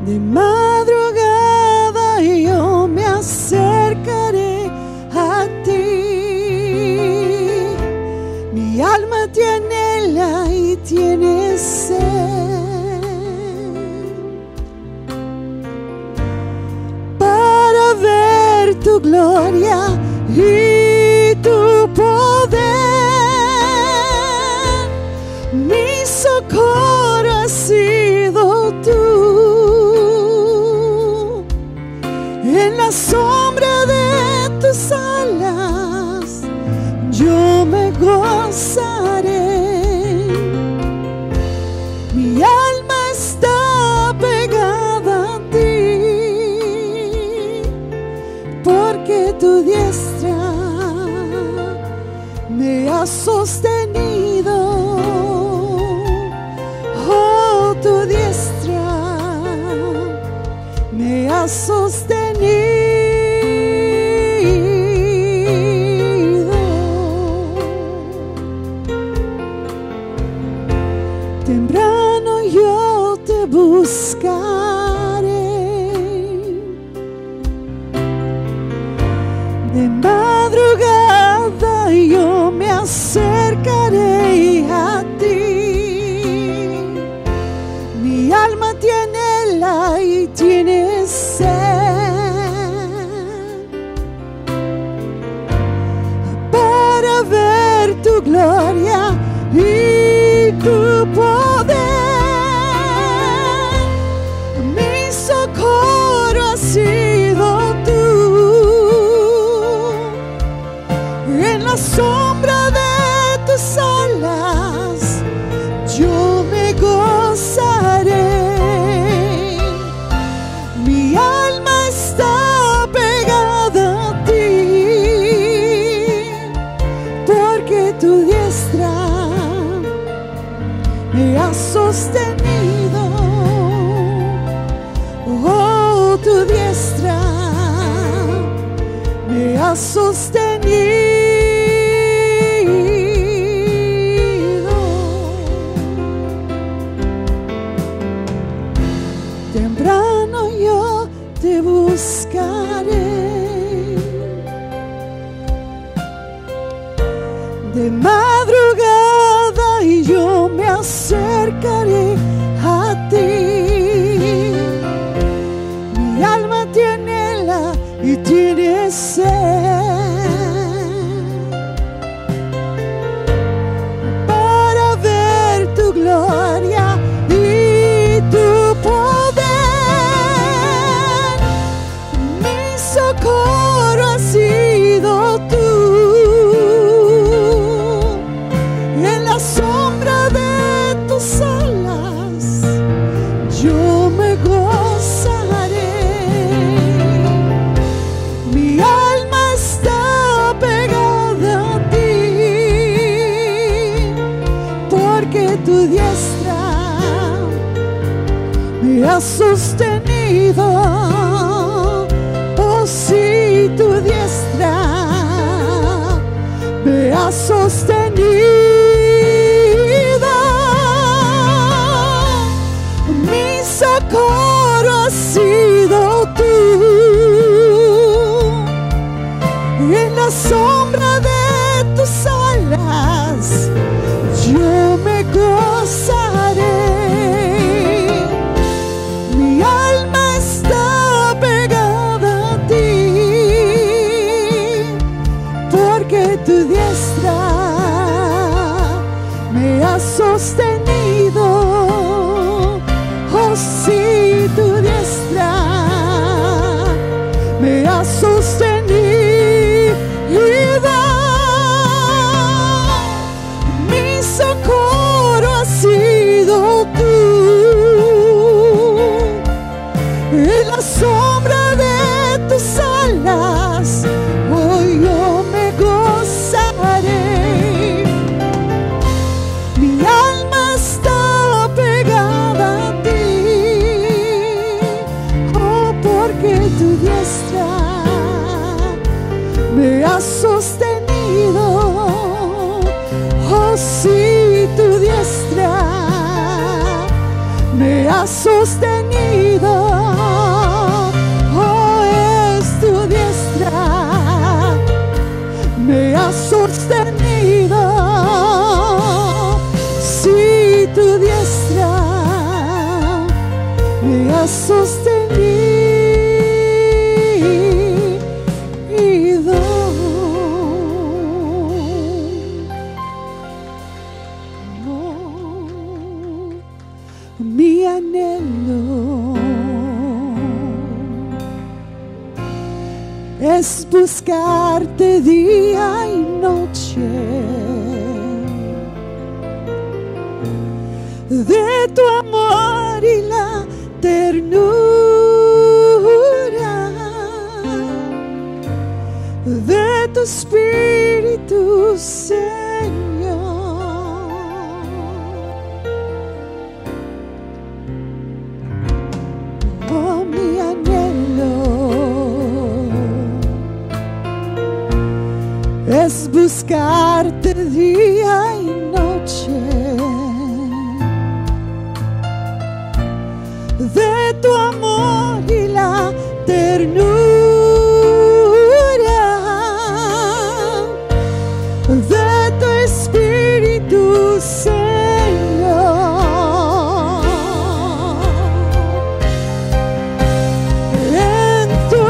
De madrugada yo me acercaré a ti. Mi alma te anhela y tiene sed para ver tu gloria y tu poder. Mi socorro ha sido tú. En la sombra de tus alas yo me gozaré. Mi alma está pegada a ti, porque tu diestra me ha sostenido. Oh, tu diestra me ha sostenido. Temprano yo te buscaré, de madrugada yo me acercaré a ti. Mi alma te anhela y tiene sed para ver tu gloria y tu poder. Mi socorro ha sido tú. En la sombra de tus alas yo me gozaré. Mi alma está pegada a ti, porque tu diestra me ha sostenido. Oh, tu diestra me ha sostenido. Temprano yo te buscaré, de madrugada y yo me acercaré a ti. Mi alma te anhela y tiene sed para ver tu gloria y tu poder. Mi socorro ha sido tú. En la sombra de tus alas yo me gozaré. Mi alma está pegada a ti, porque tu diestra me ha sostenido. Oh, sí, tu diestra me ha sostenido. Mi socorro ha sido tú. En la sombra de tus alas yo me gozaré. Mi alma está pegada a ti, porque tu diestra me ha sostenido. Oh, sí, tu diestra me ha sostenido. Mi socorro ha sido tú. En la sombra de tus alas hoy yo me gozaré. Mi alma está pegada a ti, oh, porque tu diestra me ha sostenido. Oh, sí, tu diestra me ha sostenido. tu diestra me has sostenido. Mi anhelo es buscarte día y noche, de tu amor y la ternura de tu Espíritu, Señor. Oh, mi anhelo es buscarte día y noche, de tu amor y la ternura de tu Espíritu, Señor. En tu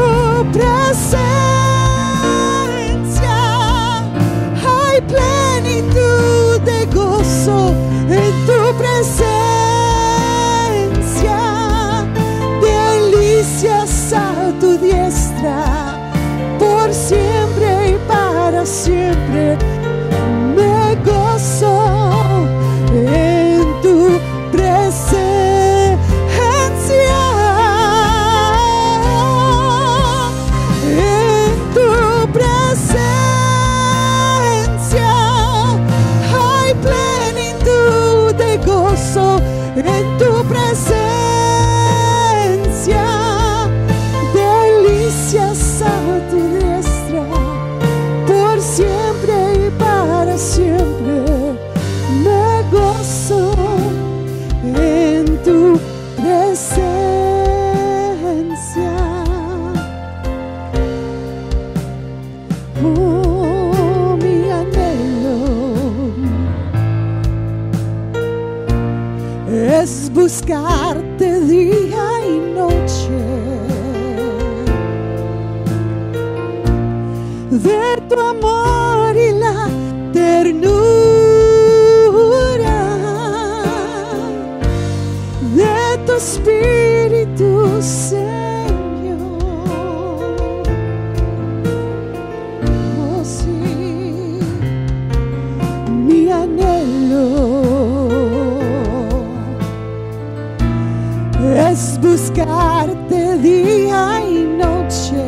presencia hay plenitud de gozo, en tu presencia delicias a tu diestra, por siempre y para siempre me gozo en tu presencia. En tu presencia hay plenitud de gozo, en tu presencia delicias a tu diestra, por siempre y para siempre me gozo en tu presencia. Oh, mi anhelo es buscarte día y noche, de tu amor y la ternura de tu Espíritu, Señor. Oh, sí, mi anhelo es buscarte día y noche,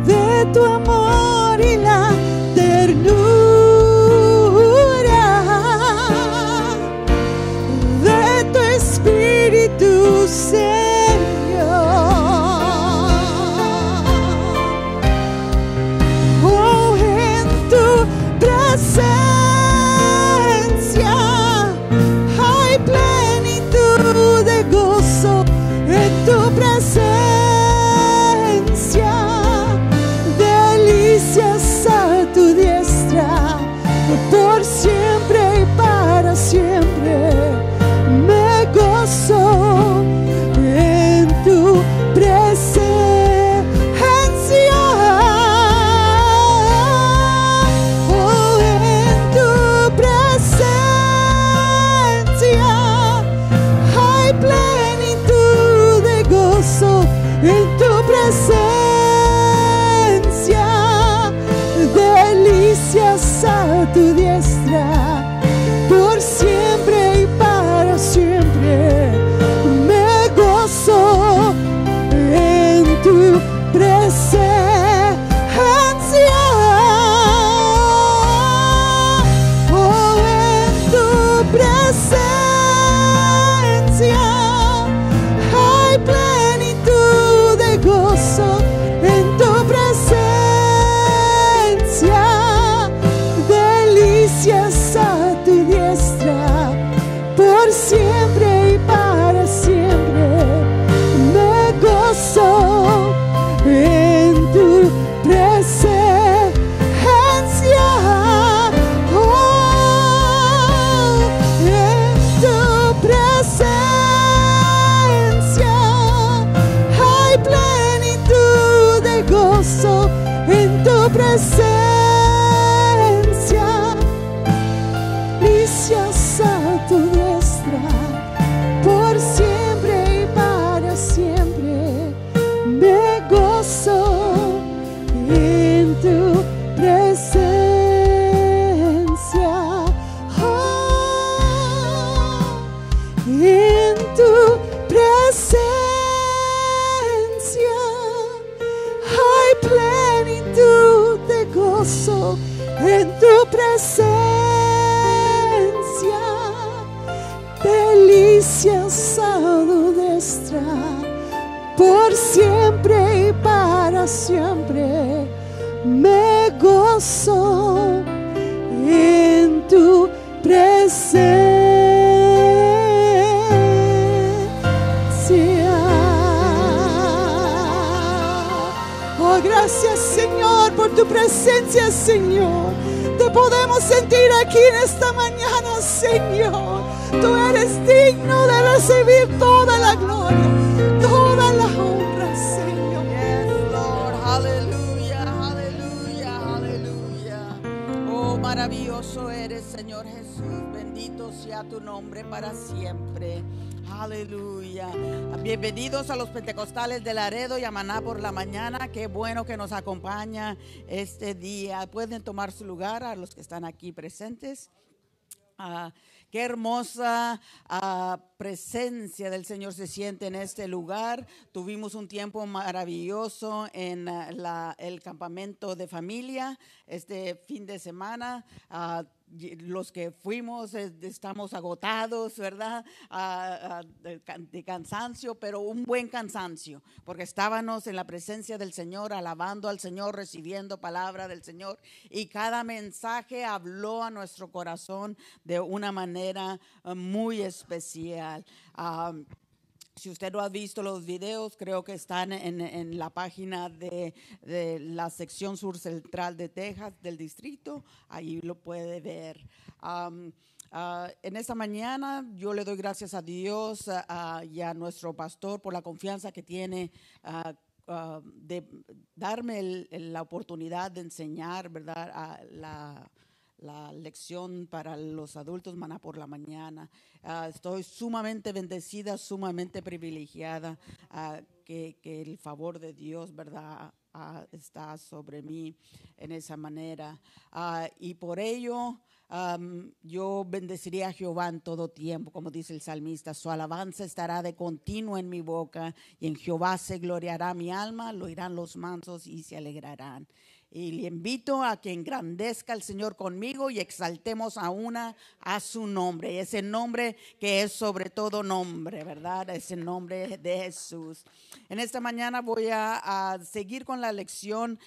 de tu amor y la ternura de tu Espíritu, Señor. Oh, en tu presencia hay plenitud de gozo, en tu presencia delicias a tu diestra, por siempre y para siempre me gozo en tu presencia. Oh, en tu presencia hay plenitud de gozo, en tu presencia delicias a tu diestra, por siempre y para siempre me gozo en tu presencia. Oh, en tu presencia hay plenitud de gozo, en tu presencia delicias presencia, delicias a tu destra, por siempre y para siempre me gozo en tu presencia. Oh, gracias, Señor, por tu presencia, Señor. Te podemos sentir aquí en esta mañana, Señor. Tú eres digno de recibir toda la gloria, toda la honra, Señor. Yes, Lord. Aleluya, aleluya, aleluya. Oh, maravilloso eres, Señor Jesús. Bendito sea tu nombre para siempre. Aleluya. Bienvenidos a los Pentecostales de Laredo y a Maná por la mañana. Qué bueno que nos acompaña este día. Pueden tomar su lugar a los que están aquí presentes. Qué hermosa presencia del Señor se siente en este lugar. Tuvimos un tiempo maravilloso en el campamento de familia este fin de semana. Los que fuimos estamos agotados, ¿verdad? De cansancio, pero un buen cansancio, porque estábamos en la presencia del Señor, alabando al Señor, recibiendo palabra del Señor, y cada mensaje habló a nuestro corazón de una manera muy especial. Si usted no ha visto los videos, creo que están en la página de la sección sur central de Texas, del distrito. Ahí lo puede ver. En esta mañana yo le doy gracias a Dios y a nuestro pastor por la confianza que tiene de darme la oportunidad de enseñar, ¿verdad? La lección para los adultos, Maná por la mañana. Estoy sumamente bendecida, sumamente privilegiada, que el favor de Dios, ¿verdad? Está sobre mí en esa manera. Y por ello yo bendeciría a Jehová en todo tiempo, como dice el salmista. Su alabanza estará de continuo en mi boca, y en Jehová se gloriará mi alma, lo oirán los mansos y se alegrarán. Y le invito a que engrandezca al Señor conmigo y exaltemos a su nombre, ese nombre que es sobre todo nombre, ¿verdad? Ese nombre de Jesús. En esta mañana voy a seguir con la lección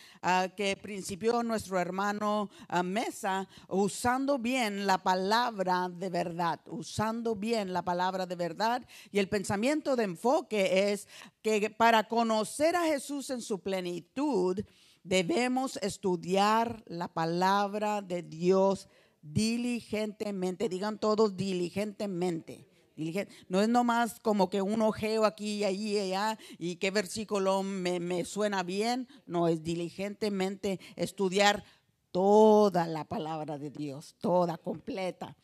que principió nuestro hermano Mesa, usando bien la palabra de verdad, usando bien la palabra de verdad. Y el pensamiento de enfoque es que para conocer a Jesús en su plenitud, debemos estudiar la palabra de Dios diligentemente. Digan todos diligentemente. No es nomás como que un ojeo aquí y allí y allá y qué versículo me suena bien. No, es diligentemente estudiar toda la palabra de Dios, toda, completa.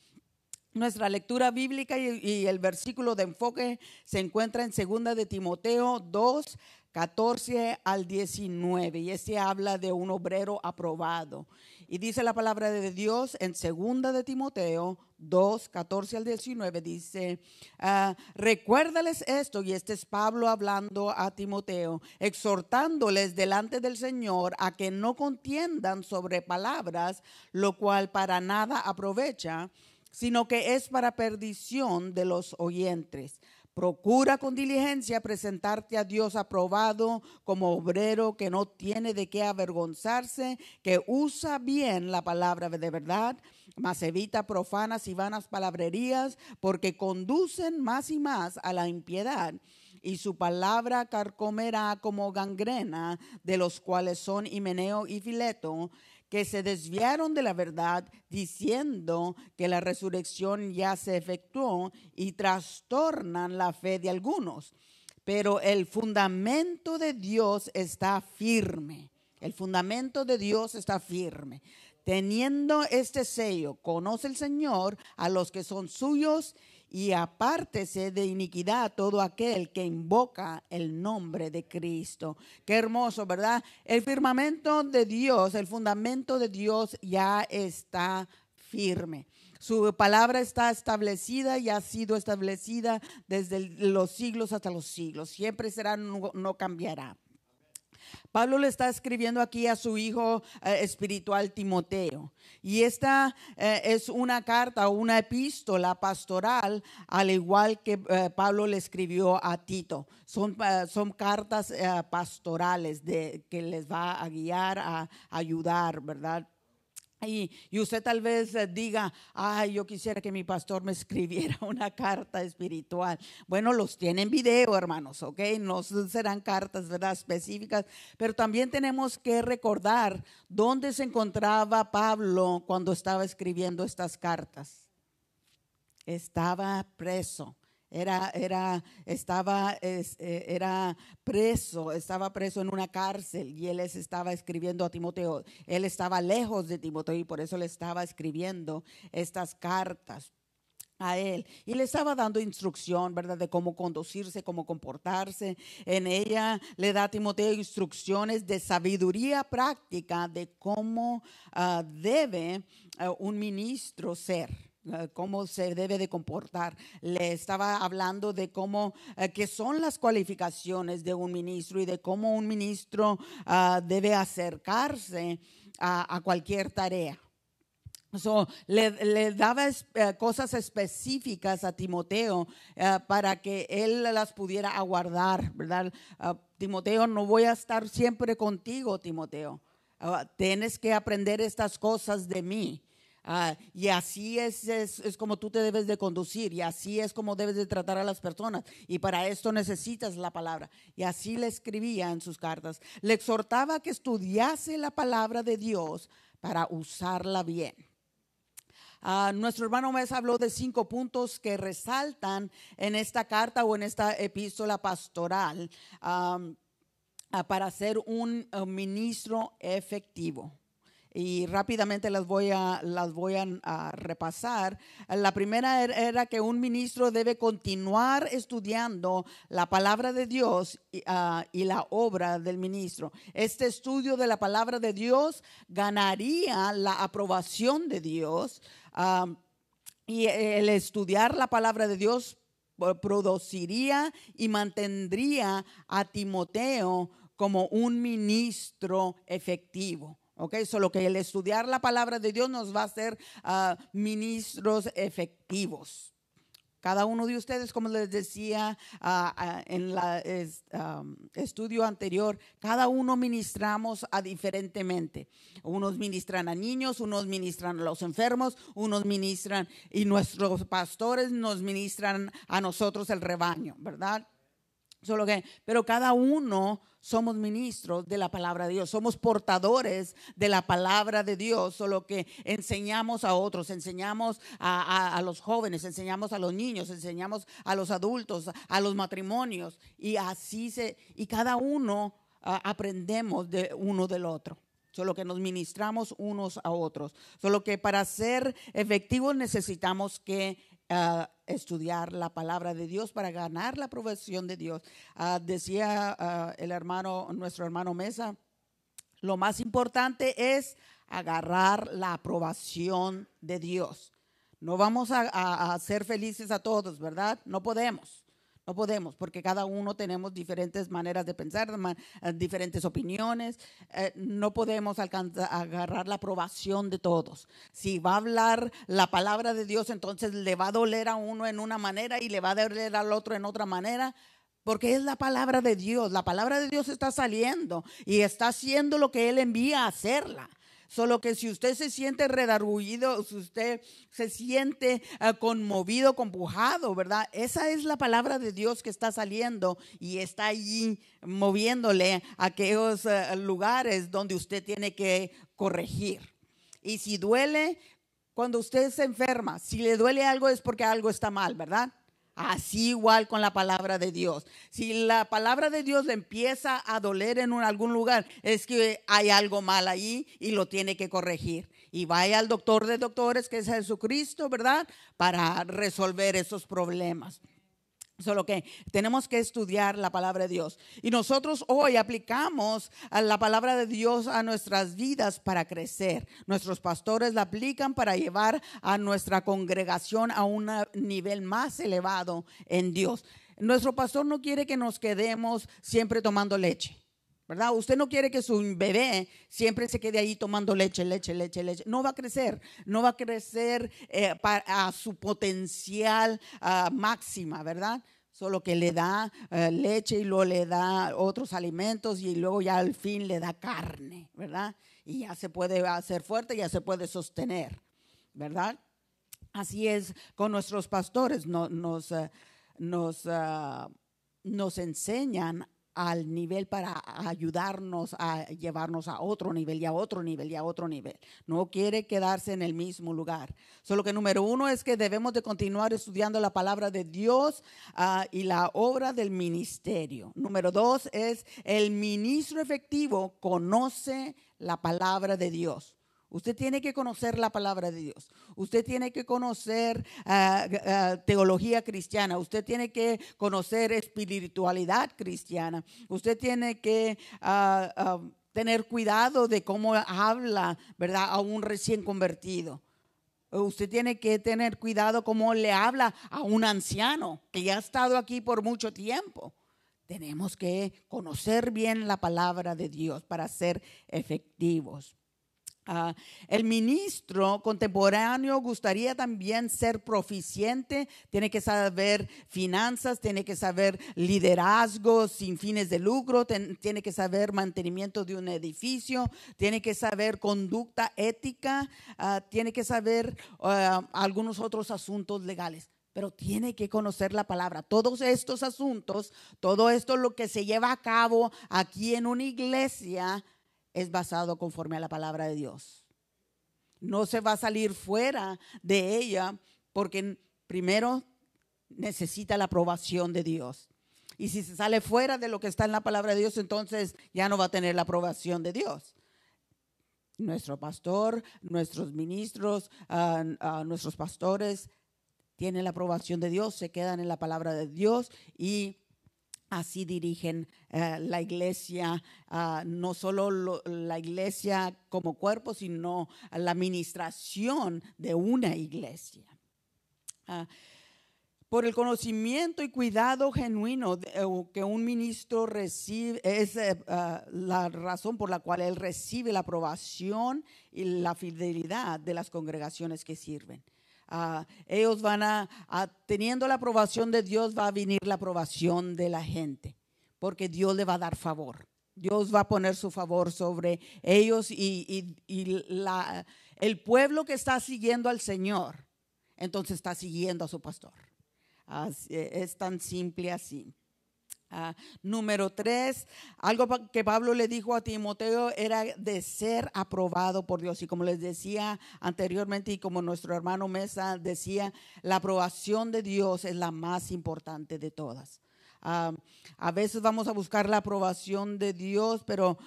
Nuestra lectura bíblica y el versículo de enfoque se encuentra en 2 de Timoteo 2, 14 al 19, y este habla de un obrero aprobado. Y dice la palabra de Dios en 2 de Timoteo 2, 14 al 19, dice, recuérdales esto, y este es Pablo hablando a Timoteo, exhortándoles delante del Señor a que no contiendan sobre palabras, lo cual para nada aprovecha, sino que es para perdición de los oyentes. Procura con diligencia presentarte a Dios aprobado como obrero que no tiene de qué avergonzarse, que usa bien la palabra de verdad, mas evita profanas y vanas palabrerías, porque conducen más y más a la impiedad. Y su palabra carcomerá como gangrena, de los cuales son Himeneo y Fileto, que se desviaron de la verdad, diciendo que la resurrección ya se efectuó, y trastornan la fe de algunos. Pero el fundamento de Dios está firme. El fundamento de Dios está firme. Teniendo este sello, conoce el Señor a los que son suyos, y apártese de iniquidad todo aquel que invoca el nombre de Cristo. Qué hermoso, ¿verdad? El firmamento de Dios, el fundamento de Dios ya está firme. Su palabra está establecida y ha sido establecida desde los siglos hasta los siglos. Siempre será, no cambiará. Pablo le está escribiendo aquí a su hijo espiritual Timoteo. Y esta es una carta o una epístola pastoral, al igual que Pablo le escribió a Tito. Son cartas pastorales que les va a guiar, a ayudar, ¿verdad? Y usted tal vez diga, ay, yo quisiera que mi pastor me escribiera una carta espiritual. Bueno, los tiene en video, hermanos, ¿ok? No serán cartas, ¿verdad?, específicas, pero también tenemos que recordar dónde se encontraba Pablo cuando estaba escribiendo estas cartas. Estaba preso. Era preso en una cárcel, y él les estaba escribiendo a Timoteo. Él estaba lejos de Timoteo y por eso le estaba escribiendo estas cartas a él, y le estaba dando instrucción, ¿verdad?, de cómo conducirse, cómo comportarse. En ella le da a Timoteo instrucciones de sabiduría práctica de cómo debe un ministro ser, cómo se debe de comportar. Le estaba hablando de cómo, qué son las cualificaciones de un ministro y de cómo un ministro debe acercarse a cualquier tarea. Le daba cosas específicas a Timoteo para que él las pudiera aguardar, ¿verdad? Timoteo, no voy a estar siempre contigo, Timoteo. Tienes que aprender estas cosas de mí. Y así es como tú te debes de conducir, y así es como debes de tratar a las personas, y para esto necesitas la palabra. Y así le escribía en sus cartas. Le exhortaba que estudiase la palabra de Dios para usarla bien. Nuestro hermano Mesa habló de 5 puntos que resaltan en esta carta o en esta epístola pastoral para ser un ministro efectivo. Y rápidamente las voy a repasar. La primera era que un ministro debe continuar estudiando la palabra de Dios y la obra del ministro. Este estudio de la palabra de Dios ganaría la aprobación de Dios, y el estudiar la palabra de Dios produciría y mantendría a Timoteo como un ministro efectivo. Ok, solo que el estudiar la palabra de Dios nos va a hacer ministros efectivos. Cada uno de ustedes, como les decía en el estudio anterior, cada uno ministramos diferentemente. Unos ministran a niños, unos ministran a los enfermos, unos ministran, y nuestros pastores nos ministran a nosotros, el rebaño, ¿verdad? Pero cada uno somos ministros de la palabra de Dios, somos portadores de la palabra de Dios, solo que enseñamos a otros, enseñamos a los jóvenes, enseñamos a los niños, enseñamos a los adultos, a los matrimonios, y y cada uno aprendemos de uno del otro. Solo que nos ministramos unos a otros. Solo que para ser efectivos necesitamos que estudiar la palabra de Dios para ganar la aprobación de Dios. Decía nuestro hermano Mesa, lo más importante es agarrar la aprobación de Dios. No vamos a ser felices a todos, ¿verdad? No podemos, porque cada uno tenemos diferentes maneras de pensar, diferentes opiniones. No podemos agarrar la aprobación de todos. Si va a hablar la palabra de Dios, entonces le va a doler a uno en una manera y le va a doler al otro en otra manera, porque es la palabra de Dios. La palabra de Dios está saliendo y está haciendo lo que Él envía a hacerla. Solo que si usted se siente redargüido, si usted se siente conmovido, compujado, ¿verdad? Esa es la palabra de Dios que está saliendo y está allí moviéndole a aquellos lugares donde usted tiene que corregir. Y si duele, cuando usted se enferma, si le duele algo es porque algo está mal, ¿verdad? Así igual con la palabra de Dios. Si la palabra de Dios le empieza a doler en algún lugar, es que hay algo mal ahí y lo tiene que corregir. Y vaya al doctor de doctores, que es Jesucristo, ¿verdad? Para resolver esos problemas. Solo que tenemos que estudiar la palabra de Dios. Y nosotros hoy aplicamos la palabra de Dios a nuestras vidas para crecer. Nuestros pastores la aplican para llevar a nuestra congregación a un nivel más elevado en Dios. Nuestro pastor no quiere que nos quedemos siempre tomando leche. ¿verdad? Usted no quiere que su bebé siempre se quede ahí tomando leche. No va a crecer, no va a crecer a su potencial máxima, ¿verdad? Solo que le da leche y luego le da otros alimentos y luego ya al fin le da carne, ¿verdad? Y ya se puede hacer fuerte, ya se puede sostener, ¿verdad? Así es con nuestros pastores, nos enseñan al nivel para ayudarnos a llevarnos a otro nivel y a otro nivel y a otro nivel. No quiere quedarse en el mismo lugar. Solo que número uno es que debemos de continuar estudiando la palabra de Dios y la obra del ministerio. Número dos es el ministro efectivo conoce la palabra de Dios. Usted tiene que conocer la palabra de Dios. Usted tiene que conocer teología cristiana. Usted tiene que conocer espiritualidad cristiana. Usted tiene que tener cuidado de cómo habla, ¿verdad?, a un recién convertido. Usted tiene que tener cuidado cómo le habla a un anciano que ya ha estado aquí por mucho tiempo. Tenemos que conocer bien la palabra de Dios para ser efectivos. El ministro contemporáneo gustaría también ser proficiente, tiene que saber finanzas, tiene que saber liderazgo sin fines de lucro, tiene que saber mantenimiento de un edificio, tiene que saber conducta ética, tiene que saber algunos otros asuntos legales. Pero tiene que conocer la palabra. Todos estos asuntos, todo esto lo que se lleva a cabo aquí en una iglesia es basado conforme a la palabra de Dios. No se va a salir fuera de ella porque primero necesita la aprobación de Dios. Y si se sale fuera de lo que está en la palabra de Dios, entonces ya no va a tener la aprobación de Dios. Nuestro pastor, nuestros ministros, nuestros pastores tienen la aprobación de Dios, se quedan en la palabra de Dios y así dirigen la iglesia, no solo la iglesia como cuerpo, sino la administración de una iglesia. Por el conocimiento y cuidado genuino que un ministro recibe, es la razón por la cual él recibe la aprobación y la fidelidad de las congregaciones que sirven. Ellos van teniendo la aprobación de Dios, va a venir la aprobación de la gente, porque Dios le va a dar favor. Dios va a poner su favor sobre ellos y el pueblo que está siguiendo al Señor, entonces está siguiendo a su pastor. Es tan simple así. Número 3, algo que Pablo le dijo a Timoteo era de ser aprobado por Dios. Y como les decía anteriormente y como nuestro hermano Mesa decía, la aprobación de Dios es la más importante de todas. A veces vamos a buscar la aprobación de Dios, pero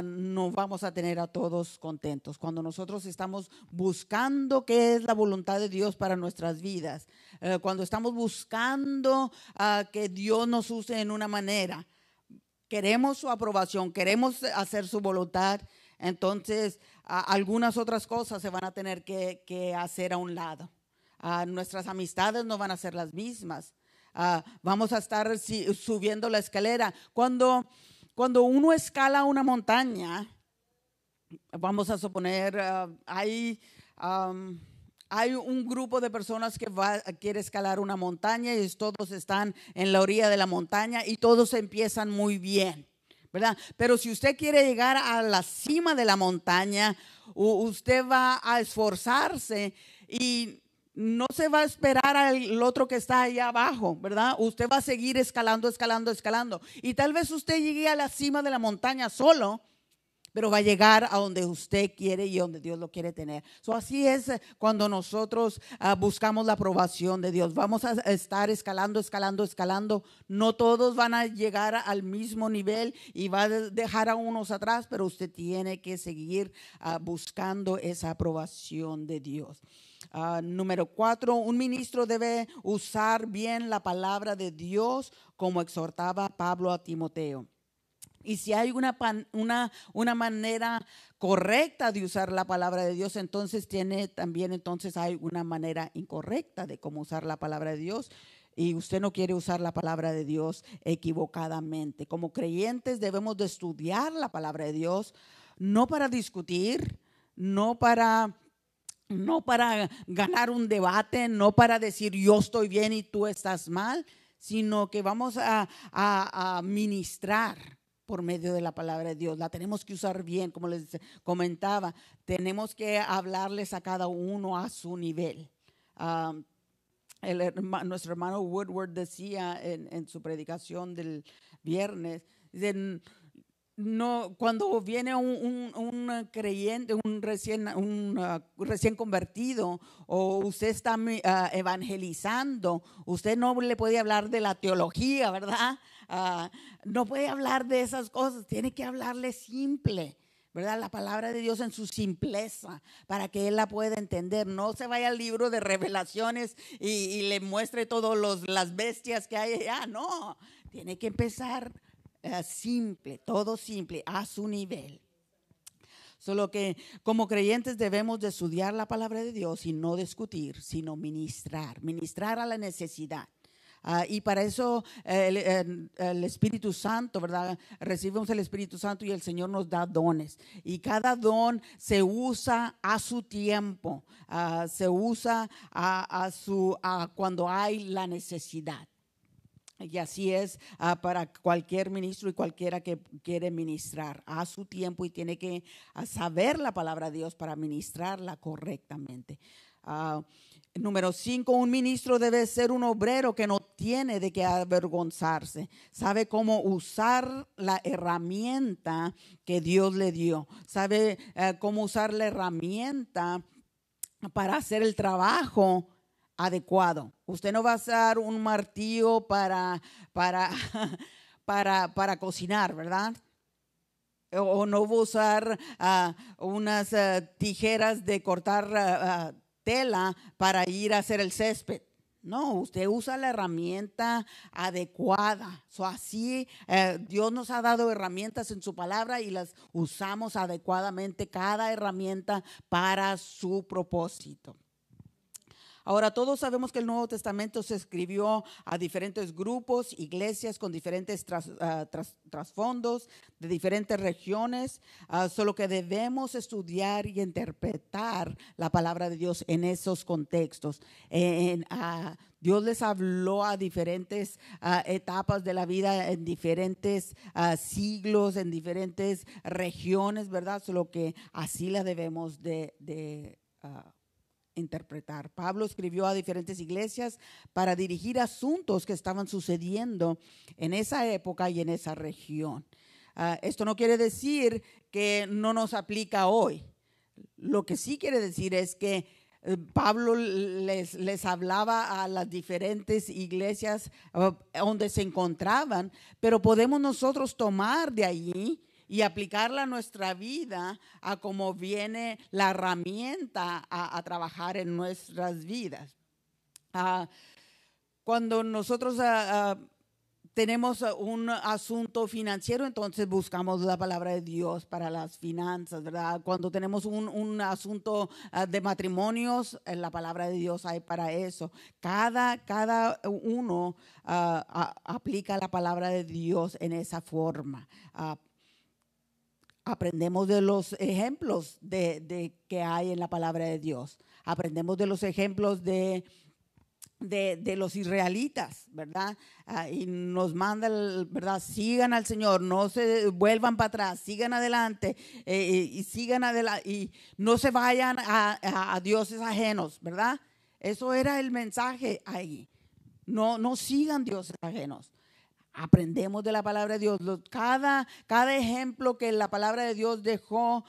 no vamos a tener a todos contentos. Cuando nosotros estamos buscando qué es la voluntad de Dios para nuestras vidas, cuando estamos buscando que Dios nos use en una manera, queremos su aprobación, queremos hacer su voluntad, entonces algunas otras cosas se van a tener que hacer a un lado. Nuestras amistades no van a ser las mismas. Vamos a estar subiendo la escalera. Cuando uno escala una montaña, vamos a suponer, hay un grupo de personas que quiere escalar una montaña y todos están en la orilla de la montaña y todos empiezan muy bien, ¿verdad? Pero si usted quiere llegar a la cima de la montaña, usted va a esforzarse y no se va a esperar al otro que está allá abajo, ¿verdad? Usted va a seguir escalando. Y tal vez usted llegue a la cima de la montaña solo, pero va a llegar a donde usted quiere y donde Dios lo quiere tener. Así es cuando nosotros buscamos la aprobación de Dios. Vamos a estar escalando. No todos van a llegar al mismo nivel y va a dejar a unos atrás, pero usted tiene que seguir buscando esa aprobación de Dios. Número 4, un ministro debe usar bien la palabra de Dios como exhortaba Pablo a Timoteo. Y si hay una manera correcta de usar la palabra de Dios, entonces hay una manera incorrecta de cómo usar la palabra de Dios. y usted no quiere usar la palabra de Dios equivocadamente. Como creyentes debemos de estudiar la palabra de Dios, no para discutir, no para ganar un debate, no para decir yo estoy bien y tú estás mal, sino que vamos a ministrar por medio de la palabra de Dios. La tenemos que usar bien, como les comentaba. Tenemos que hablarles a cada uno a su nivel. Nuestro hermano Woodward decía en su predicación del viernes, no, cuando viene un creyente, un recién convertido, o usted está evangelizando, usted no le puede hablar de la teología, ¿verdad? No puede hablar de esas cosas, tiene que hablarle simple, ¿verdad? La palabra de Dios en su simpleza, para que él la pueda entender. No se vaya al libro de Revelaciones y le muestre todas las bestias que hay allá, no, tiene que empezar simple, todo simple, a su nivel. Solo que como creyentes debemos de estudiar la palabra de Dios y no discutir, sino ministrar a la necesidad. Y para eso el Espíritu Santo, ¿verdad? Recibimos el Espíritu Santo y el Señor nos da dones. Y cada don se usa a su tiempo, se usa cuando hay la necesidad. Y así es para cualquier ministro y cualquiera que quiere ministrar a su tiempo, y tiene que saber la palabra de Dios para ministrarla correctamente. Número 5, un ministro debe ser un obrero que no tiene de qué avergonzarse. Sabe cómo usar la herramienta que Dios le dio. Sabe cómo usar la herramienta para hacer el trabajo adecuado. Usted no va a usar un martillo para cocinar, ¿verdad? O no va a usar unas tijeras de cortar tela para ir a hacer el césped. No, usted usa la herramienta adecuada. Así Dios nos ha dado herramientas en su palabra y las usamos adecuadamente, cada herramienta para su propósito. Ahora, todos sabemos que el Nuevo Testamento se escribió a diferentes grupos, iglesias con diferentes trasfondos, de diferentes regiones, solo que debemos estudiar y interpretar la palabra de Dios en esos contextos. Dios les habló a diferentes etapas de la vida, en diferentes siglos, en diferentes regiones, ¿verdad? Solo que así la debemos de interpretar. Pablo escribió a diferentes iglesias para dirigir asuntos que estaban sucediendo en esa época y en esa región. Esto no quiere decir que no nos aplica hoy. Lo que sí quiere decir es que Pablo les hablaba a las diferentes iglesias donde se encontraban, pero podemos nosotros tomar de allí y aplicarla a nuestra vida, a cómo viene la herramienta a trabajar en nuestras vidas. Cuando nosotros tenemos un asunto financiero, entonces buscamos la palabra de Dios para las finanzas, ¿verdad? Cuando tenemos un asunto de matrimonios, la palabra de Dios hay para eso. Cada uno aplica la palabra de Dios en esa forma. Aprendemos de los ejemplos de que hay en la palabra de Dios. Aprendemos de los ejemplos de los israelitas, ¿verdad? Y nos manda, ¿verdad? Sigan al Señor, no se vuelvan para atrás, sigan adelante y sigan adelante y no se vayan a dioses ajenos, ¿verdad? Eso era el mensaje ahí. No sigan dioses ajenos. Aprendemos de la palabra de Dios. Cada ejemplo que la palabra de Dios dejó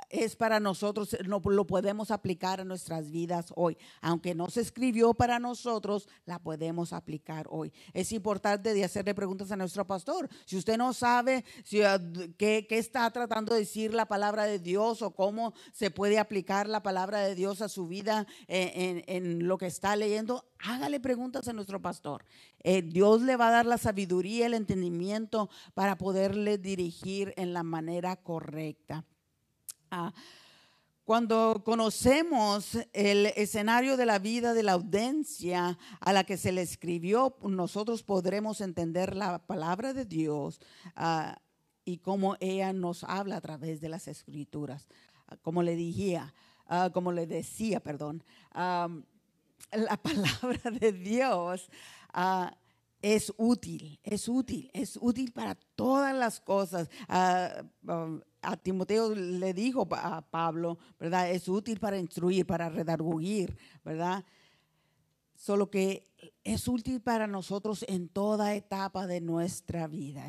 es para nosotros, lo podemos aplicar a nuestras vidas hoy. Aunque no se escribió para nosotros, la podemos aplicar hoy. Es importante de hacerle preguntas a nuestro pastor. Si usted no sabe qué está tratando de decir la palabra de Dios o cómo se puede aplicar la palabra de Dios a su vida en lo que está leyendo, hágale preguntas a nuestro pastor. Dios le va a dar la sabiduría, el entendimiento para poderle dirigir en la manera correcta. Cuando conocemos el escenario de la vida de la audiencia a la que se le escribió, nosotros podremos entender la palabra de Dios y cómo ella nos habla a través de las escrituras. Como le decía, la palabra de Dios es útil para todas las cosas. A Timoteo le dijo a Pablo, ¿verdad? Es útil para instruir, para redarguir, ¿verdad? Solo que es útil para nosotros en toda etapa de nuestra vida.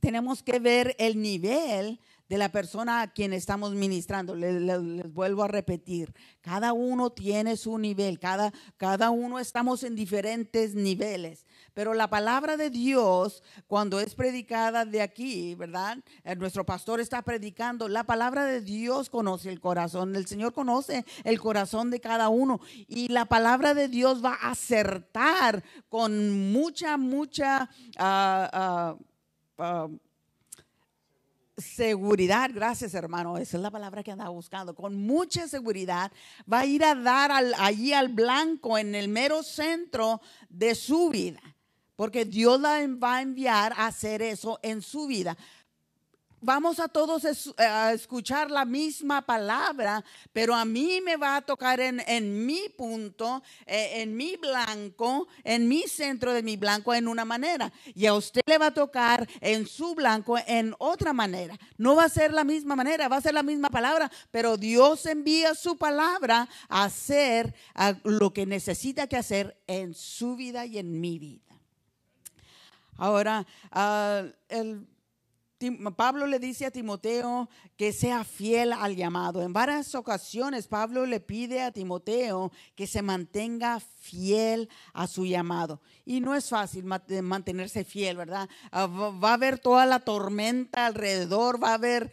Tenemos que ver el nivel de la persona a quien estamos ministrando. Les vuelvo a repetir, cada uno tiene su nivel, cada uno estamos en diferentes niveles, pero la palabra de Dios, cuando es predicada de aquí, ¿verdad? Nuestro pastor está predicando, la palabra de Dios conoce el corazón, el Señor conoce el corazón de cada uno, y la palabra de Dios va a acertar con mucha seguridad. Gracias, hermano, esa es la palabra que andaba buscando. Con mucha seguridad va a ir a dar allí al blanco, en el mero centro de su vida, porque Dios la va a enviar a hacer eso en su vida. Vamos a todos a escuchar la misma palabra, pero a mí me va a tocar en mi punto, en mi blanco, en mi centro de mi blanco en una manera. Y a usted le va a tocar en su blanco en otra manera. No va a ser la misma manera, va a ser la misma palabra, pero Dios envía su palabra a hacer lo que necesita que hacer en su vida y en mi vida. Ahora, Pablo le dice a Timoteo que sea fiel al llamado. En varias ocasiones Pablo le pide a Timoteo que se mantenga fiel a su llamado. Y no es fácil mantenerse fiel, ¿verdad? Va a haber toda la tormenta alrededor, va a haber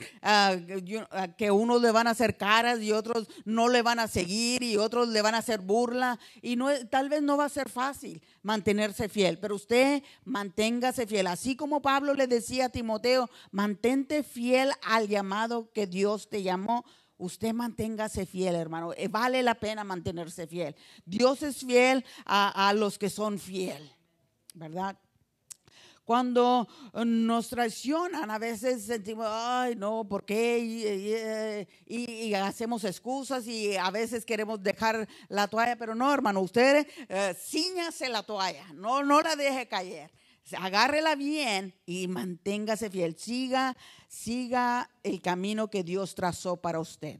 que unos le van a hacer caras y otros no le van a seguir y otros le van a hacer burla. Y tal vez no va a ser fácil mantenerse fiel, pero usted manténgase fiel. Así como Pablo le decía a Timoteo, mantente fiel al llamado que Dios te llamó. Usted manténgase fiel, hermano. Vale la pena mantenerse fiel. Dios es fiel a los que son fiel, ¿verdad? Cuando nos traicionan, a veces sentimos, ay, no, ¿por qué? Y hacemos excusas y a veces queremos dejar la toalla, pero no, hermano, usted cíñase la toalla, no la deje caer. Agárrela bien y manténgase fiel. Siga el camino que Dios trazó para usted.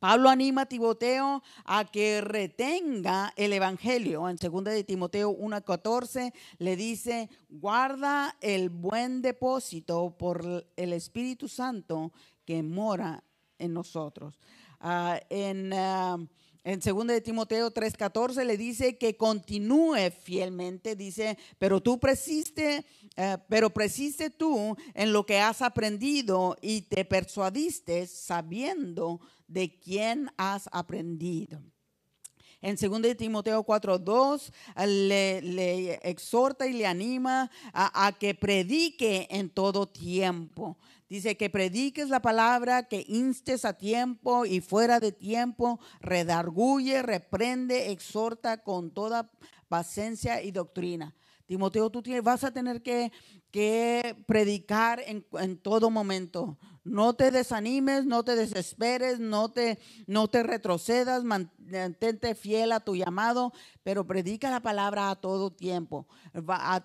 Pablo anima a Timoteo a que retenga el evangelio. En 2 de Timoteo 1:14 le dice, guarda el buen depósito por el Espíritu Santo que mora en nosotros. En 2 de Timoteo 3:14 le dice que continúe fielmente, dice, pero persiste tú en lo que has aprendido y te persuadiste sabiendo de quién has aprendido. En 2 de Timoteo 4:2 le exhorta y le anima a que predique en todo tiempo. Dice que prediques la palabra, que instes a tiempo y fuera de tiempo, redarguye, reprende, exhorta con toda paciencia y doctrina. Timoteo, tú vas a tener que predicar en todo momento. No te desanimes, no te desesperes, no te retrocedas, mantente fiel a tu llamado, pero predica la palabra a todo tiempo.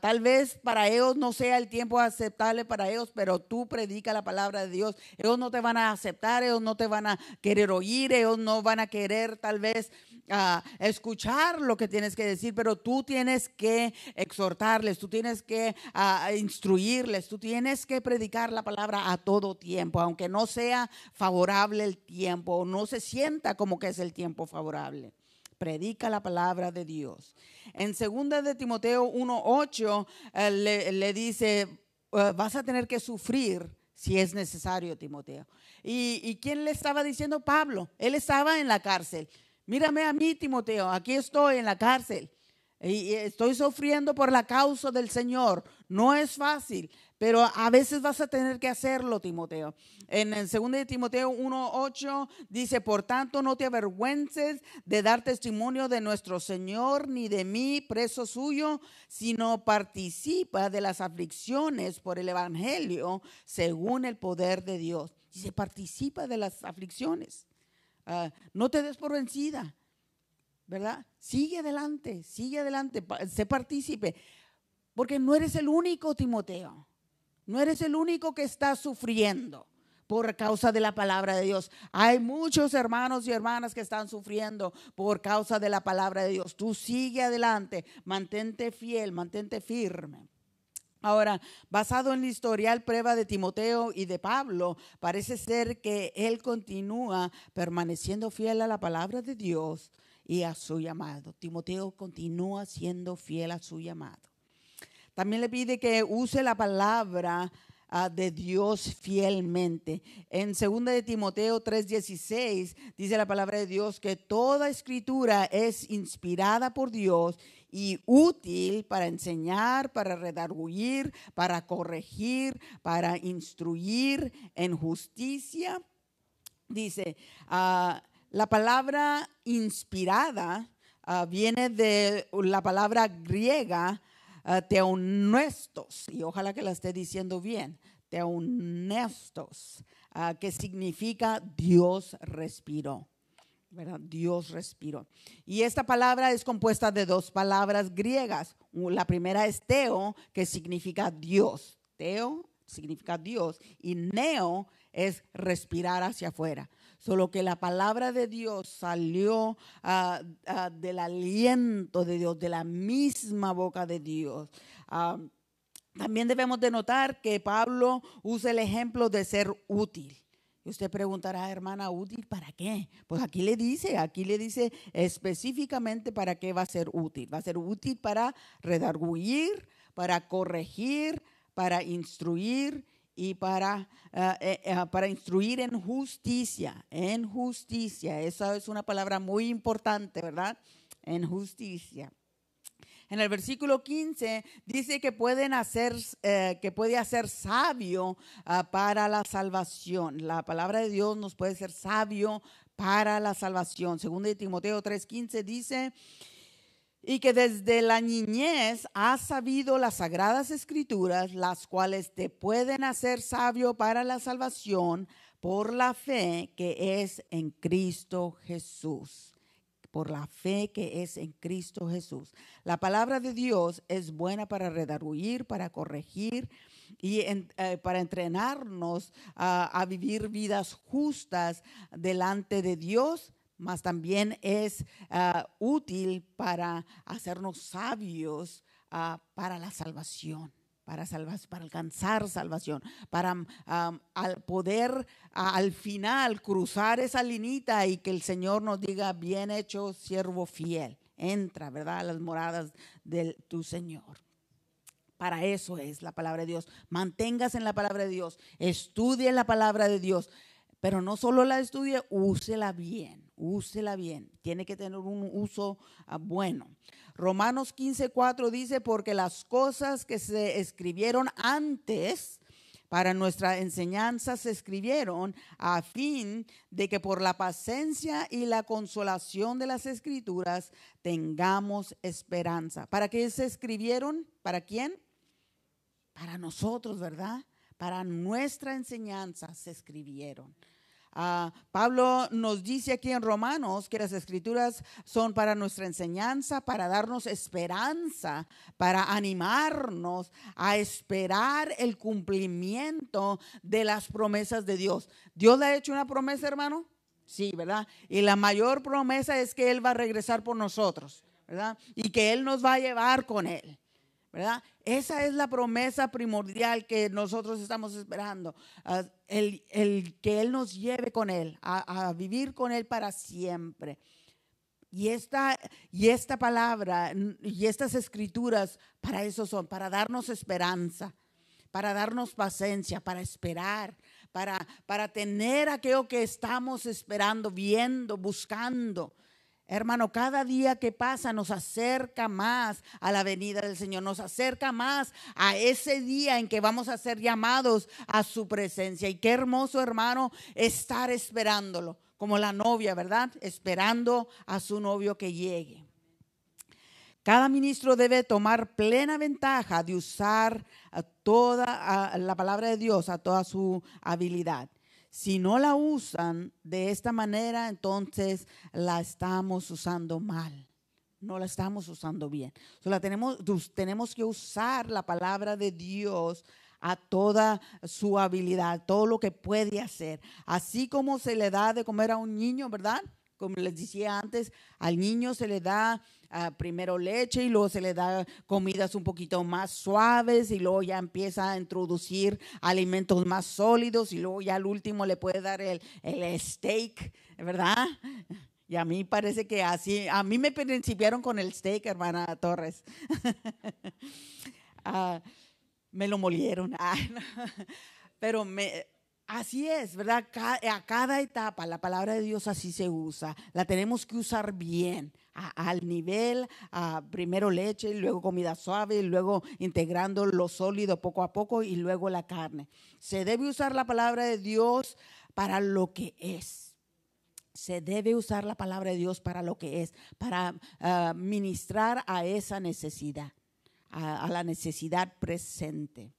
Tal vez para ellos no sea el tiempo aceptable para ellos, pero tú predica la palabra de Dios. Ellos no te van a aceptar, ellos no te van a querer oír, ellos no van a querer tal vez escuchar lo que tienes que decir, pero tú tienes que exhortarles, tú tienes que instruirles, tú tienes que predicar la palabra a todo tiempo, aunque no sea favorable el tiempo, no se sienta como que es el tiempo favorable. Predica la palabra de Dios. En 2 de Timoteo 1:8 le dice, vas a tener que sufrir si es necesario, Timoteo. ¿Y quién le estaba diciendo? Pablo. Él estaba en la cárcel. Mírame a mí, Timoteo, aquí estoy en la cárcel. Y estoy sufriendo por la causa del Señor. No es fácil, pero a veces vas a tener que hacerlo, Timoteo. En el 2 de Timoteo 1:8 dice, por tanto no te avergüences de dar testimonio de nuestro Señor, ni de mí, preso suyo, sino participa de las aflicciones por el evangelio según el poder de Dios. Dice, participa de las aflicciones. No te des por vencida, ¿verdad? Sigue adelante, sé partícipe, porque no eres el único, Timoteo. No eres el único que está sufriendo por causa de la palabra de Dios. Hay muchos hermanos y hermanas que están sufriendo por causa de la palabra de Dios. Tú sigue adelante, mantente fiel, mantente firme. Ahora, basado en el historial prueba de Timoteo y de Pablo, parece ser que él continúa permaneciendo fiel a la palabra de Dios y a su llamado. Timoteo continúa siendo fiel a su llamado. También le pide que use la palabra de Dios fielmente. En 2 de Timoteo 3:16 dice la palabra de Dios que toda escritura es inspirada por Dios y útil para enseñar, para redarguir, para corregir, para instruir en justicia. Dice, la palabra inspirada viene de la palabra griega teonestos, y ojalá que la esté diciendo bien, teonestos, que significa Dios respiró, ¿verdad? Dios respiró. Y esta palabra es compuesta de dos palabras griegas. La primera es teo, que significa Dios. Teo significa Dios y neo es respirar hacia afuera. Solo que la palabra de Dios salió del aliento de Dios, de la misma boca de Dios. También debemos de notar que Pablo usa el ejemplo de ser útil. Y usted preguntará, hermana, ¿útil para qué? Pues aquí le dice específicamente para qué va a ser útil. Va a ser útil para redarguir, para corregir, para instruir y para instruir en justicia. En justicia, esa es una palabra muy importante, ¿verdad? En justicia. En el versículo 15 dice que puede hacer sabio para la salvación. La palabra de Dios nos puede hacer sabio para la salvación. Según de Timoteo 3:15 dice, y que desde la niñez has sabido las sagradas escrituras, las cuales te pueden hacer sabio para la salvación por la fe que es en Cristo Jesús. Por la fe que es en Cristo Jesús. La palabra de Dios es buena para redarguir, para corregir y para entrenarnos a vivir vidas justas delante de Dios, mas también es útil para hacernos sabios para la salvación. Para alcanzar salvación, para al poder al final cruzar esa linita y que el Señor nos diga, bien hecho, siervo fiel, entra, ¿verdad?, a las moradas de tu Señor. Para eso es la palabra de Dios. Manténgase en la palabra de Dios, estudie la palabra de Dios, pero no solo la estudie, úsela bien, tiene que tener un uso bueno. Romanos 15:4 dice, porque las cosas que se escribieron antes para nuestra enseñanza se escribieron a fin de que por la paciencia y la consolación de las escrituras tengamos esperanza. ¿Para qué se escribieron? ¿Para quién? Para nosotros, ¿verdad? Para nuestra enseñanza se escribieron. Pablo nos dice aquí en Romanos que las escrituras son para nuestra enseñanza, para darnos esperanza, para animarnos a esperar el cumplimiento de las promesas de Dios. ¿Dios le ha hecho una promesa, hermano? Sí, ¿verdad? Y la mayor promesa es que Él va a regresar por nosotros, ¿verdad? Y que Él nos va a llevar con Él, ¿verdad? Esa es la promesa primordial que nosotros estamos esperando, el que Él nos lleve con Él, a vivir con Él para siempre. Y esta palabra y estas escrituras para eso son, para darnos esperanza, para darnos paciencia, para esperar, para tener aquello que estamos esperando, viendo, buscando. Hermano, cada día que pasa nos acerca más a la venida del Señor, nos acerca más a ese día en que vamos a ser llamados a su presencia. Y qué hermoso, hermano, estar esperándolo, como la novia, ¿verdad? Esperando a su novio que llegue. Cada ministro debe tomar plena ventaja de usar toda la palabra de Dios a toda su habilidad. Si no la usan de esta manera, entonces la estamos usando mal. No la estamos usando bien. Tenemos que usar la palabra de Dios a toda su habilidad, todo lo que puede hacer. Así como se le da de comer a un niño, ¿verdad? Como les decía antes, al niño se le da primero leche y luego se le da comidas un poquito más suaves y luego ya empieza a introducir alimentos más sólidos y luego ya al último le puede dar el steak, ¿verdad? Y a mí parece que así, a mí me principiaron con el steak, hermana Torres. Me lo molieron. Pero así es, ¿verdad? A cada etapa la palabra de Dios así se usa. La tenemos que usar bien, al nivel, primero leche, luego comida suave, luego integrando lo sólido poco a poco y luego la carne. Se debe usar la palabra de Dios para lo que es. Se debe usar la palabra de Dios para lo que es, para ministrar a esa necesidad, a la necesidad presente.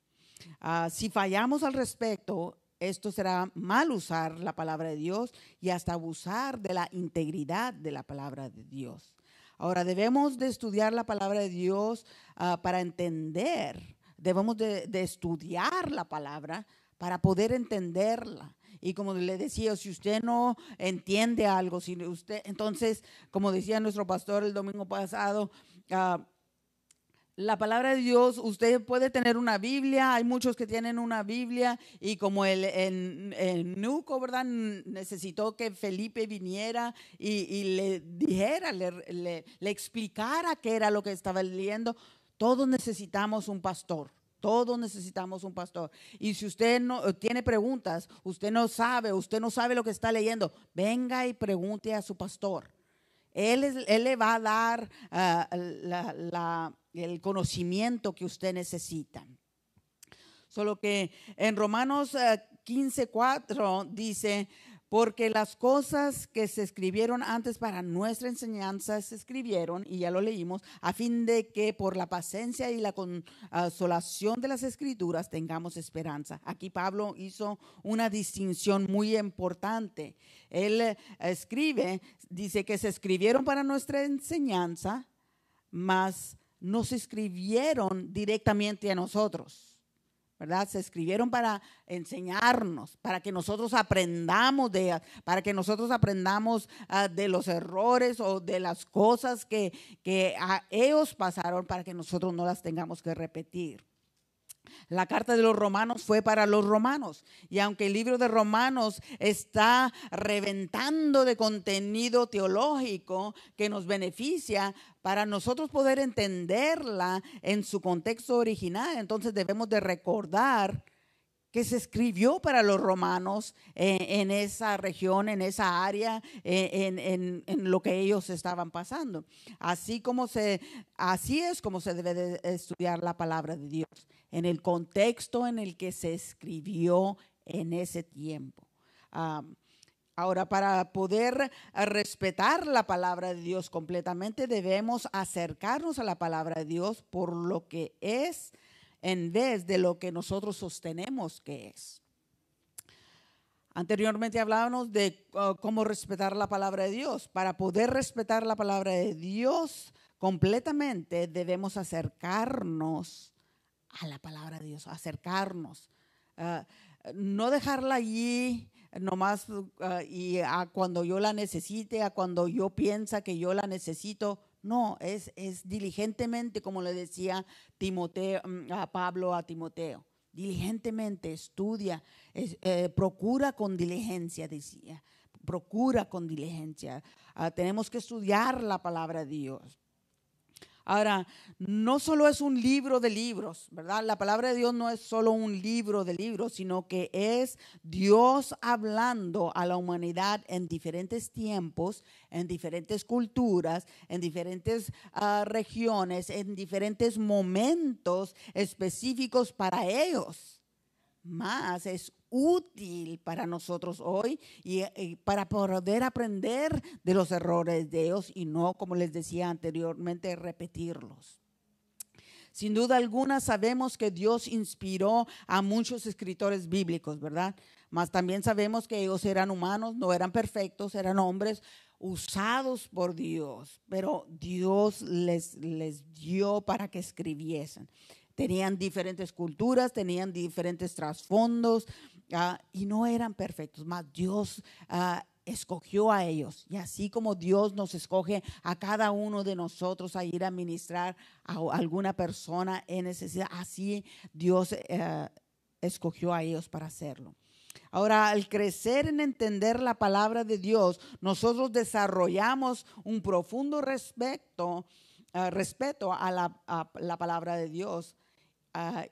Si fallamos al respecto, esto será mal usar la palabra de Dios y hasta abusar de la integridad de la palabra de Dios. Ahora, debemos de estudiar la palabra de Dios para entender. Debemos de estudiar la palabra para poder entenderla. Y como le decía, si usted no entiende algo, entonces, como decía nuestro pastor el domingo pasado, la palabra de Dios, usted puede tener una Biblia, hay muchos que tienen una Biblia y como el Nuco, ¿verdad? Necesitó que Felipe viniera y le dijera, le explicara qué era lo que estaba leyendo. Todos necesitamos un pastor. Todos necesitamos un pastor. Y si usted no tiene preguntas, usted no sabe lo que está leyendo, venga y pregunte a su pastor. Él le va a dar el conocimiento que usted necesita. Solo que en Romanos 15:4 dice, porque las cosas que se escribieron antes para nuestra enseñanza se escribieron, y ya lo leímos, a fin de que por la paciencia y la consolación de las escrituras tengamos esperanza. Aquí Pablo hizo una distinción muy importante. Él escribe, dice que se escribieron para nuestra enseñanza, mas no se escribieron directamente a nosotros, ¿verdad? Se escribieron para enseñarnos, para que nosotros aprendamos de los errores o de las cosas que ellos pasaron, para que nosotros no las tengamos que repetir. La carta de los romanos fue para los romanos, y aunque el libro de Romanos está reventando de contenido teológico que nos beneficia, para nosotros poder entenderla en su contexto original, entonces debemos de recordar que se escribió para los romanos en esa región, en esa área, en lo que ellos estaban pasando. Así es como se debe de estudiar la palabra de Dios, en el contexto en el que se escribió en ese tiempo. Ahora, para poder respetar la palabra de Dios completamente, debemos acercarnos a la palabra de Dios por lo que es, en vez de lo que nosotros sostenemos que es. Anteriormente hablábamos de cómo respetar la palabra de Dios. Para poder respetar la palabra de Dios completamente, debemos acercarnos a la palabra de Dios, acercarnos. No dejarla allí nomás y a cuando yo la necesite, a cuando yo piensa que yo la necesito. No, es diligentemente, como le decía Pablo a Timoteo. Diligentemente estudia, procura con diligencia, decía. Procura con diligencia. Tenemos que estudiar la palabra de Dios. Ahora, no solo es un libro de libros, ¿verdad? La palabra de Dios no es solo un libro de libros, sino que es Dios hablando a la humanidad en diferentes tiempos, en diferentes culturas, en diferentes regiones, en diferentes momentos específicos para ellos. Más es útil para nosotros hoy y para poder aprender de los errores de ellos y no, como les decía anteriormente, repetirlos. Sin duda alguna sabemos que Dios inspiró a muchos escritores bíblicos, ¿verdad? Mas también sabemos que ellos eran humanos, no eran perfectos, eran hombres usados por Dios, pero Dios les dio para que escribiesen. Tenían diferentes culturas, tenían diferentes trasfondos y no eran perfectos, mas Dios escogió a ellos. Y así como Dios nos escoge a cada uno de nosotros a ir a ministrar a alguna persona en necesidad, así Dios escogió a ellos para hacerlo. Ahora, al crecer en entender la palabra de Dios, nosotros desarrollamos un profundo respeto a la palabra de Dios.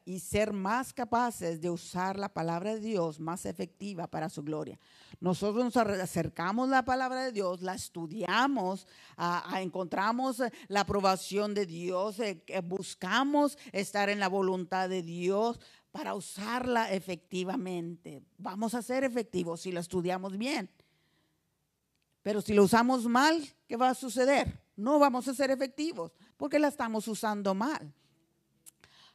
Y ser más capaces de usar la palabra de Dios más efectiva para su gloria. Nosotros nos acercamos a la palabra de Dios, la estudiamos, encontramos la aprobación de Dios, buscamos estar en la voluntad de Dios para usarla efectivamente. Vamos a ser efectivos si la estudiamos bien. Pero si lo usamos mal, ¿qué va a suceder? No vamos a ser efectivos porque la estamos usando mal.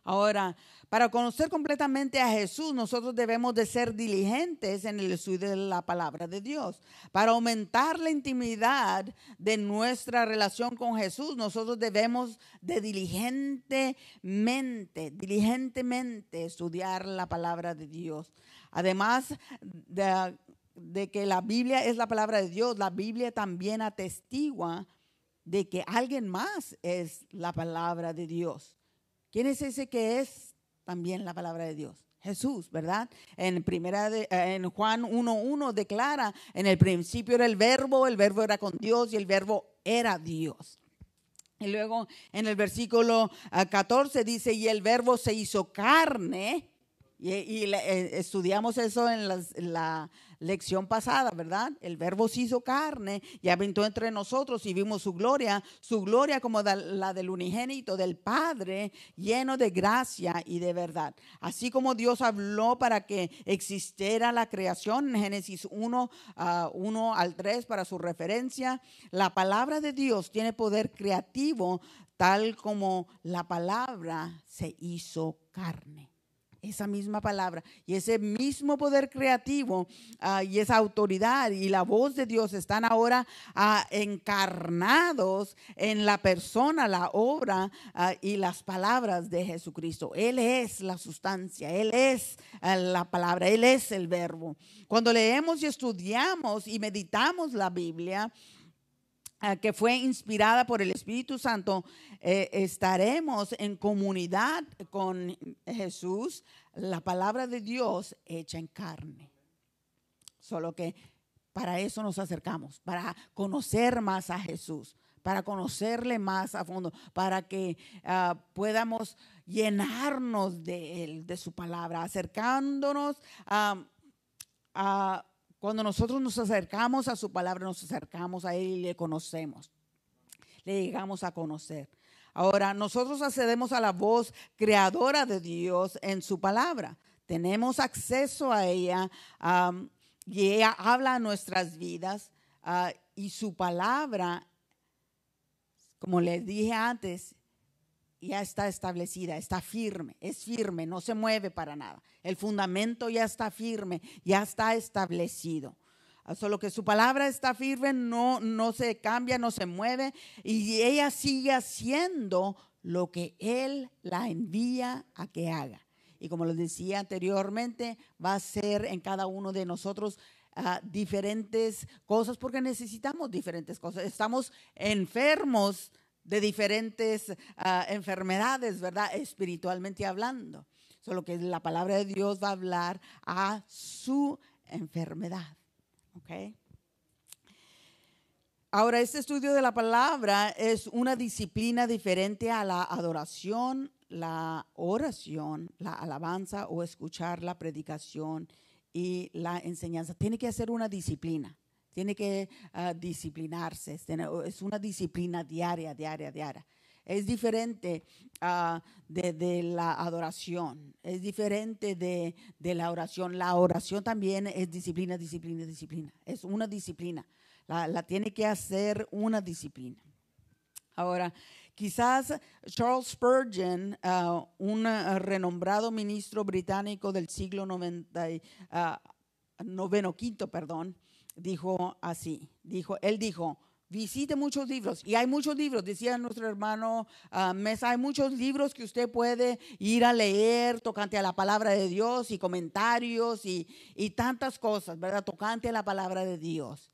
Ahora, para conocer completamente a Jesús, nosotros debemos de ser diligentes en el estudio de la palabra de Dios. Para aumentar la intimidad de nuestra relación con Jesús, nosotros debemos de diligentemente estudiar la palabra de Dios. Además de que la Biblia es la palabra de Dios, la Biblia también atestigua de que alguien más es la palabra de Dios. ¿Quién es ese que es también la palabra de Dios? Jesús, ¿verdad? En Juan 1:1 declara, en el principio era el verbo era con Dios y el verbo era Dios. Y luego en el versículo 14 dice, y el verbo se hizo carne. Estudiamos eso en la lección pasada, ¿verdad? El verbo se hizo carne y habitó entre nosotros y vimos su gloria como la del unigénito del Padre, lleno de gracia y de verdad. Así como Dios habló para que existiera la creación en Génesis 1 al 3 para su referencia, la palabra de Dios tiene poder creativo tal como la palabra se hizo carne. Esa misma palabra y ese mismo poder creativo y esa autoridad y la voz de Dios están ahora encarnados en la persona, la obra y las palabras de Jesucristo. Él es la sustancia, Él es la palabra, Él es el verbo. Cuando leemos y estudiamos y meditamos la Biblia, que fue inspirada por el Espíritu Santo, estaremos en comunidad con Jesús, la palabra de Dios hecha en carne. Solo que para eso nos acercamos, para conocer más a Jesús, para conocerle más a fondo, para que podamos llenarnos de Él, de su palabra, acercándonos cuando nosotros nos acercamos a su palabra, nos acercamos a Él y le conocemos. Le llegamos a conocer. Ahora, nosotros accedemos a la voz creadora de Dios en su palabra. Tenemos acceso a ella y ella habla a nuestras vidas y su palabra, como les dije antes, ya está establecida, está firme, es firme, no se mueve para nada. El fundamento ya está firme, ya está establecido. Solo que su palabra está firme, no se cambia, no se mueve y ella sigue haciendo lo que Él la envía a que haga. Y como les decía anteriormente, va a ser en cada uno de nosotros diferentes cosas porque necesitamos diferentes cosas. Estamos enfermos de diferentes enfermedades, ¿verdad? Espiritualmente hablando. Solo que la palabra de Dios va a hablar a su enfermedad. ¿Ok? Ahora, este estudio de la palabra es una disciplina diferente a la adoración, la oración, la alabanza o escuchar la predicación y la enseñanza. Tiene que ser una disciplina, tiene que disciplinarse, es una disciplina diaria. Es diferente de la adoración, es diferente de la oración. La oración también es disciplina. Es una disciplina. La tiene que hacer una disciplina. Ahora, quizás Charles Spurgeon, un renombrado ministro británico del siglo quinto, dijo así. Él dijo, visite muchos libros, y hay muchos libros, decía nuestro hermano Mesa, hay muchos libros que usted puede ir a leer tocante a la palabra de Dios y comentarios y tantas cosas, ¿verdad? Tocante a la palabra de Dios.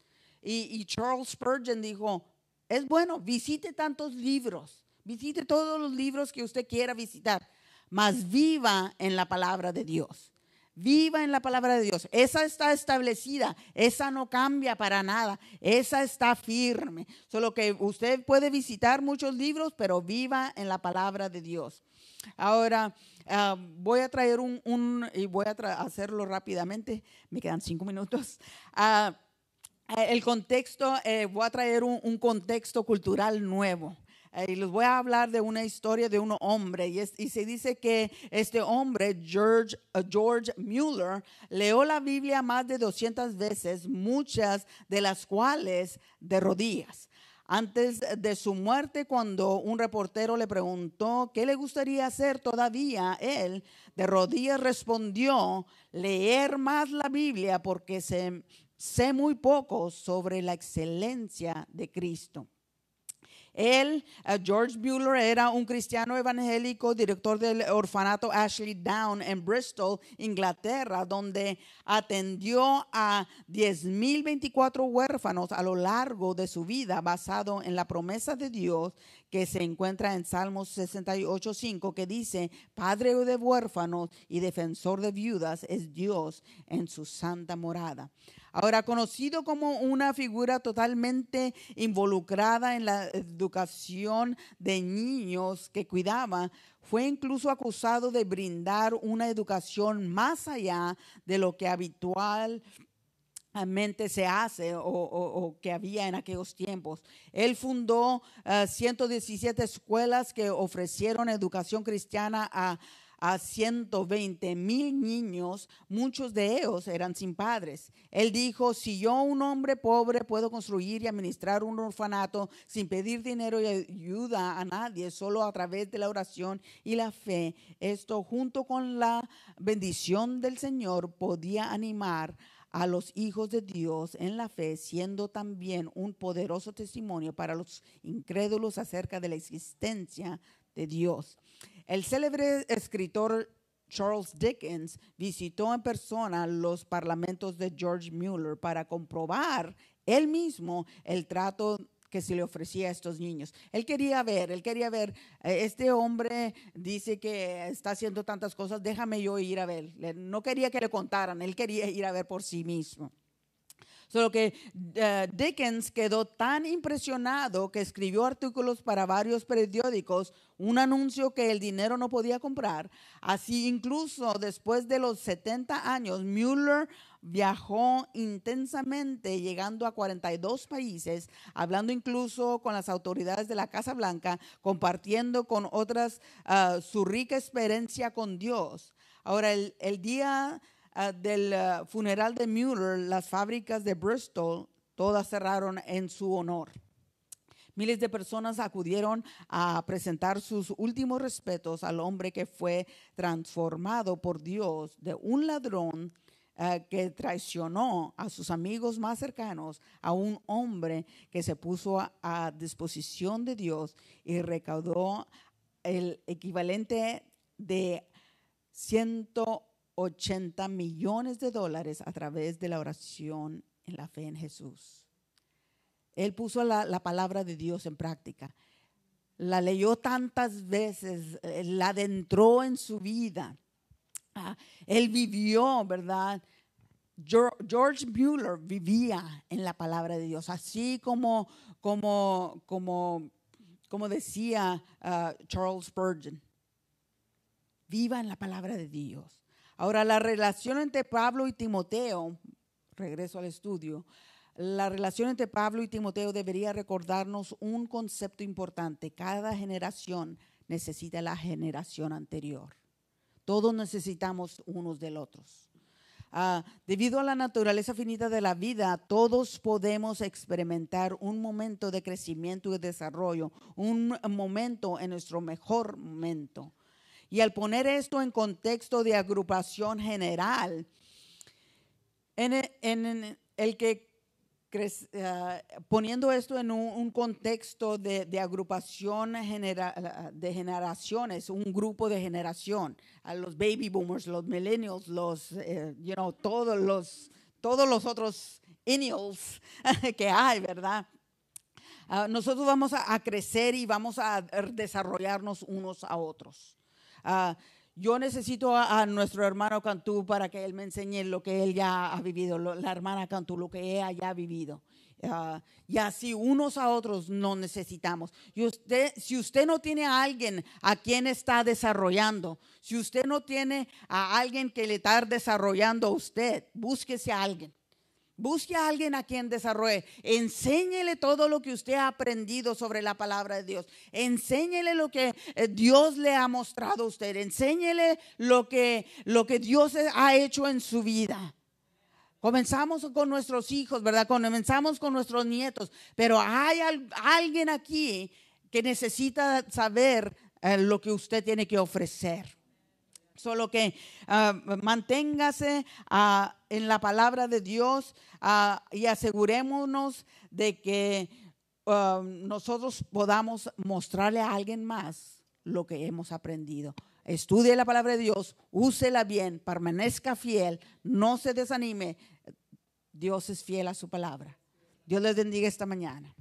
Y Charles Spurgeon dijo, es bueno, visite tantos libros, visite todos los libros que usted quiera visitar, mas viva en la palabra de Dios. Viva en la palabra de Dios. Esa está establecida, esa no cambia para nada, esa está firme. Solo que usted puede visitar muchos libros, pero viva en la palabra de Dios. Ahora, voy a traer y voy a hacerlo rápidamente, me quedan 5 minutos. El contexto, voy a traer un contexto cultural nuevo. Y les voy a hablar de una historia de un hombre. Y se dice que este hombre, George Mueller, leyó la Biblia más de 200 veces, muchas de las cuales de rodillas. Antes de su muerte, cuando un reportero le preguntó qué le gustaría hacer todavía, él de rodillas respondió, leer más la Biblia porque sé muy poco sobre la excelencia de Cristo. Él, George Mueller, era un cristiano evangélico, director del orfanato Ashley Down en Bristol, Inglaterra, donde atendió a 10,024 huérfanos a lo largo de su vida, basado en la promesa de Dios que se encuentra en Salmos 68:5, que dice, Padre de huérfanos y defensor de viudas es Dios en su santa morada. Ahora, conocido como una figura totalmente involucrada en la educación de niños que cuidaba, fue incluso acusado de brindar una educación más allá de lo que habitualmente se hace o que había en aquellos tiempos. Él fundó 117 escuelas que ofrecieron educación cristiana a 120,000 niños, muchos de ellos eran sin padres. Él dijo, si yo, un hombre pobre, puedo construir y administrar un orfanato sin pedir dinero y ayuda a nadie, solo a través de la oración y la fe, esto junto con la bendición del Señor podía animar a los hijos de Dios en la fe, siendo también un poderoso testimonio para los incrédulos acerca de la existencia de Dios. El célebre escritor Charles Dickens visitó en persona los parlamentos de George Mueller para comprobar él mismo el trato que se le ofrecía a estos niños. Él quería ver, este hombre dice que está haciendo tantas cosas, déjame yo ir a ver. No quería que le contaran, él quería ir a ver por sí mismo. Solo que Dickens quedó tan impresionado que escribió artículos para varios periódicos, un anuncio que el dinero no podía comprar. Así, incluso después de los 70 años, Mueller viajó intensamente, llegando a 42 países, hablando incluso con las autoridades de la Casa Blanca, compartiendo con otras su rica experiencia con Dios. Ahora, el día del funeral de Mueller, las fábricas de Bristol todas cerraron en su honor. Miles de personas acudieron a presentar sus últimos respetos al hombre que fue transformado por Dios de un ladrón que traicionó a sus amigos más cercanos a un hombre que se puso a disposición de Dios y recaudó el equivalente de 180 millones de dólares a través de la oración en la fe en Jesús. Él puso la palabra de Dios en práctica. La leyó tantas veces, la adentró en su vida. Él vivió, ¿verdad? George Mueller vivía en la palabra de Dios, así como decía Charles Spurgeon. Viva en la palabra de Dios. Ahora, la relación entre Pablo y Timoteo, regreso al estudio, la relación entre Pablo y Timoteo debería recordarnos un concepto importante. Cada generación necesita la generación anterior. Todos necesitamos unos del otros. Debido a la naturaleza finita de la vida, todos podemos experimentar un momento de crecimiento y desarrollo, un momento en nuestro mejor momento. Y al poner esto en contexto de agrupación general, poniendo esto en un contexto de agrupación de generaciones, un grupo de generación, a los baby boomers, los millennials, todos los otros ennials que hay, ¿verdad? Nosotros vamos a crecer y vamos a desarrollarnos unos a otros. Yo necesito a nuestro hermano Cantú para que él me enseñe lo que él ya ha vivido, la hermana Cantú, lo que ella ya ha vivido. Y así unos a otros nos necesitamos. Y si usted no tiene a alguien a quien está desarrollando, si usted no tiene a alguien que le está desarrollando a usted, búsquese a alguien. Busque a alguien a quien desarrolle. Enséñele todo lo que usted ha aprendido sobre la palabra de Dios. Enséñele lo que Dios le ha mostrado a usted. Enséñele lo que Dios ha hecho en su vida. Comenzamos con nuestros hijos, ¿verdad? Comenzamos con nuestros nietos. Pero hay alguien aquí que necesita saber lo que usted tiene que ofrecer. Solo que manténgase en la palabra de Dios y asegurémonos de que nosotros podamos mostrarle a alguien más lo que hemos aprendido. Estudie la palabra de Dios, úsela bien, permanezca fiel, no se desanime. Dios es fiel a su palabra. Dios les bendiga esta mañana.